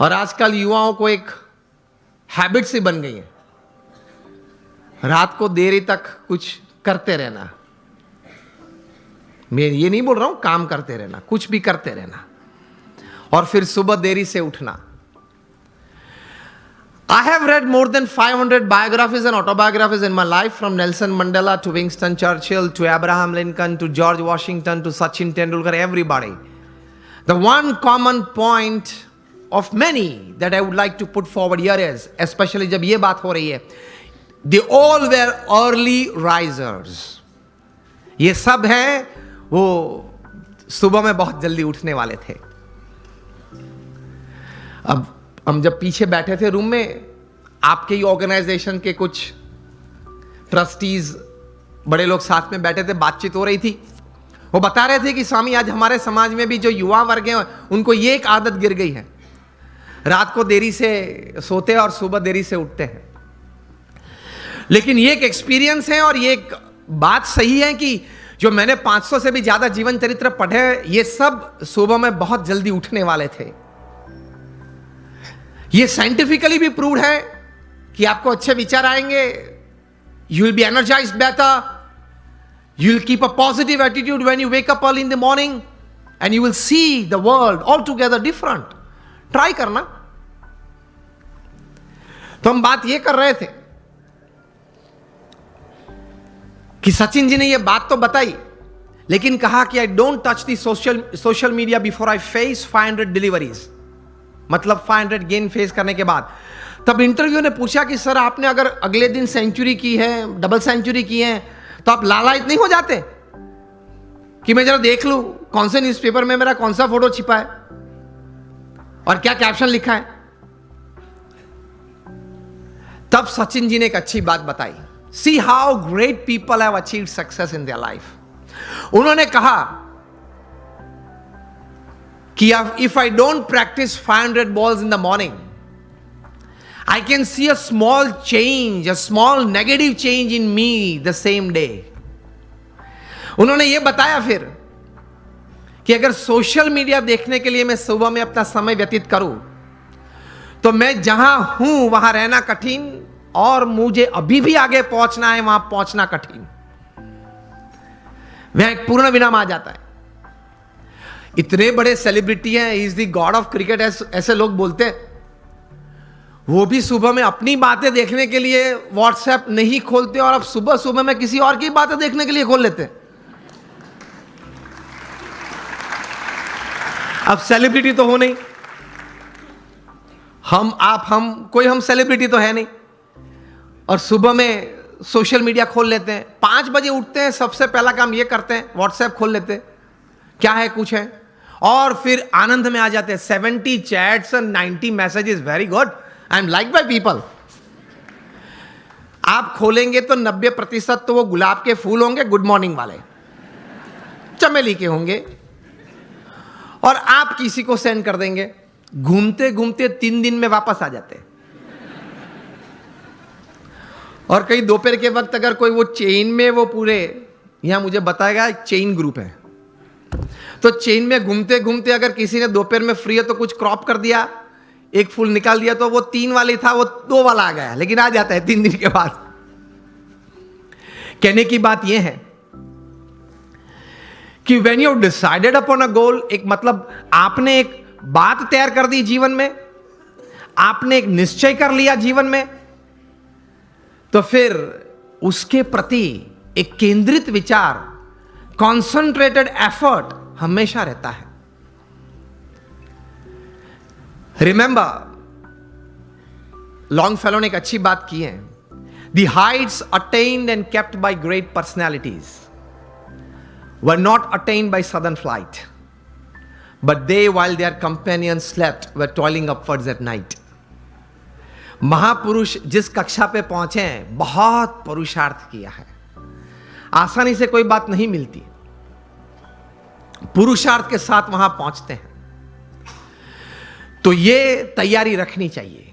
और आजकल युवाओं को एक हैबिट सी बन गई है, रात को देरी तक कुछ करते रहना। मैं ये नहीं बोल रहा हूं काम करते रहना, कुछ भी करते रहना, और फिर सुबह देरी से उठना। I have read more than 500 biographies and autobiographies in my life, from Nelson Mandela to Winston Churchill to Abraham Lincoln to George Washington to Sachin Tendulkar, everybody. The one common point of many that I would like to put forward here is, especially जब ये बात हो रही है, they all were early risers. ये सब हैं वो सुबह में बहुत जल्दी उठने वाले थे। अब हम जब पीछे बैठे थे रूम में, आपके ही ऑर्गेनाइजेशन के कुछ ट्रस्टीज बड़े लोग साथ में बैठे थे, बातचीत हो रही थी। वो बता रहे थे कि स्वामी आज हमारे समाज में भी जो युवा वर्ग हैं उनको ये एक आदत गिर गई है, रात को देरी से सोते हैं और सुबह देरी से उठते हैं। लेकिन ये एक एक्सपीरियंस है और ये एक बात सही है कि जो मैंने 500 से भी ज्यादा जीवन चरित्र पढ़े, ये सब सुबह में बहुत जल्दी उठने वाले थे। ये साइंटिफिकली भी प्रूव्ड है कि आपको अच्छे विचार आएंगे, you will be energised better, you will keep a positive attitude when you wake up early in the morning and you will see the world all together different. Try करना। तो हम बात ये कर रहे थे कि सचिन जी ने ये बात तो बताई, लेकिन कहा कि I don't touch the social media before I face 500 deliveries, मतलब 500 गेन फेस करने के बाद। तब इंटरव्यू ने पूछा कि सर आपने अगर अगले दिन सेंचुरी की है, डबल सेंचुरी की है, तो आप लालायित नहीं हो जाते कि मैं जरा देख लूं कौन से न्यूज़पेपर में मेरा कौन सा फोटो छिपा है और क्या कैप्शन लिखा है? तब सचिन जी ने एक अच्छी बात बताई। See how great people have achieved success in their life. उन्होंने कहा कि if I don't practice 500 balls in the morning, I can see a small change, a small negative change in me the same day. उन्होंने ये बताया फिर कि अगर social media देखने के लिए मैं सुबह में अपना समय व्यतीत करूं, तो मैं जहां हूं वहां रहना कठिन, और मुझे अभी भी आगे पहुंचना है, वहां पहुंचना कठिन। वह एक पूर्ण विराम आ जाता है। इतने बड़े सेलिब्रिटी हैं, is the God of cricket ऐसे लोग बोलते हैं, वो भी सुबह में अपनी बातें देखने के लिए व्हाट्सएप नहीं खोलते, और अब सुबह सुबह में किसी और की बातें देखने के लिए खोल लेते हैं। अब सेलिब्रिटी तो हो नहीं, हम कोई हम सेलिब्रिटी तो है नहीं, और सुबह में सोशल मीडिया खोल लेते हैं। 5 बजे उठते हैं, सबसे पहला काम ये करते हैं, व्हाट्सएप खोल लेते हैं, क्या है कुछ है, और फिर आनंद में आ जाते हैं। 70 chats and 90 messages, very good, I am like by people. आप खोलेंगे तो 90% तो वो गुलाब के फूल होंगे, गुड मॉर्निंग वाले, चमेली के होंगे, और आप किसी को सेंड कर देंगे। घूमते घूमते 3 दिन में वापस आ जाते हैं। और कई दोपहर के वक्त अगर कोई वो चेन में, वो पूरे यहां मुझे बताएगा चेन ग्रुप है, तो चेन में घूमते घूमते अगर किसी ने दोपहर में फ्री है तो कुछ क्रॉप कर दिया, एक फूल निकाल दिया, तो वो 3 वाली था वो 2 वाला आ गया, लेकिन आ जाता है 3 दिन के बाद। कहने की बात यह है कि when you decided upon a goal, एक मतलब आपने एक बात तैयार कर दी जीवन में, आपने एक निश्चय कर लिया जीवन में, तो फिर उसके प्रति एक केंद्रित विचार, कॉन्सेंट्रेटेड एफर्ट हमेशा रहता है। रिमेंबर, लॉन्गफेलो ने एक अच्छी बात की है, the Heights attend and kept bye great personalities were not attend by sudden flight, but they while their companions slept were toiling upwards at night. महापुरुष जिस कक्षा पे पहुंचे हैं, बहुत पुरुषार्थ किया है। आसानी से कोई बात नहीं मिलती, पुरुषार्थ के साथ वहां पहुंचते हैं। तो ये तैयारी रखनी चाहिए